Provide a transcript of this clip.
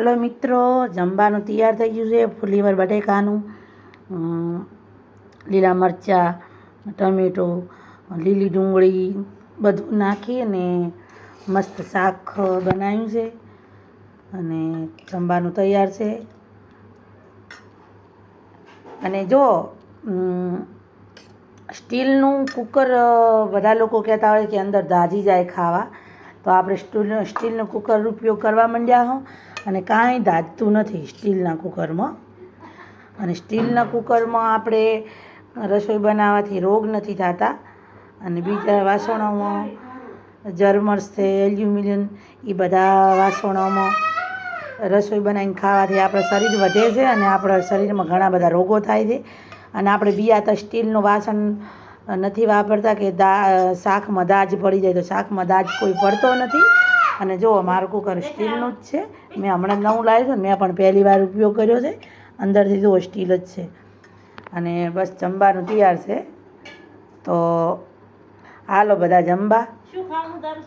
હાલો મિત્રો, જમવાનું તૈયાર થઈ ગયું છે. ફુલીવર બટેકાનું, લીલા મરચાં, ટમેટો, લીલી ડુંગળી બધું નાખી અને મસ્ત શાક બનાવ્યું છે અને જમવાનું તૈયાર છે. અને જો સ્ટીલનું કુકર બધા લોકો કહેતા હોય કે અંદર દાઝી જાય ખાવા, તો આપણે સ્ટીલનું કુકર ઉપયોગ કરવા માંડ્યા હો અને કાંઈ દાઝતું નથી સ્ટીલના કુકરમાં. અને સ્ટીલના કુકરમાં આપણે રસોઈ બનાવવાથી રોગ નથી થતા. અને બીજા વાસણોમાં જર્મન્સ છે, એલ્યુમિનિયમ, એ બધા વાસણોમાં રસોઈ બનાવીને ખાવાથી આપણું શરીર વધે છે અને આપણા શરીરમાં ઘણા બધા રોગો થાય છે. અને આપણે બીજા સ્ટીલનું વાસણ નથી વાપરતા કે શાકમાં દાજ પડી જાય, તો શાકમાં દાજ કોઈ પડતો નથી. અને જો મારું કુકર સ્ટીલનું જ છે, મેં હમણાં જ નવું લાવ્યું છે, મેં પણ પહેલી વાર ઉપયોગ કર્યો છે. અંદરથી જો સ્ટીલ જ છે. અને બસ જમવાનું તૈયાર છે, તો હાલો બધા જમવા. શું ખાવાનું તારું?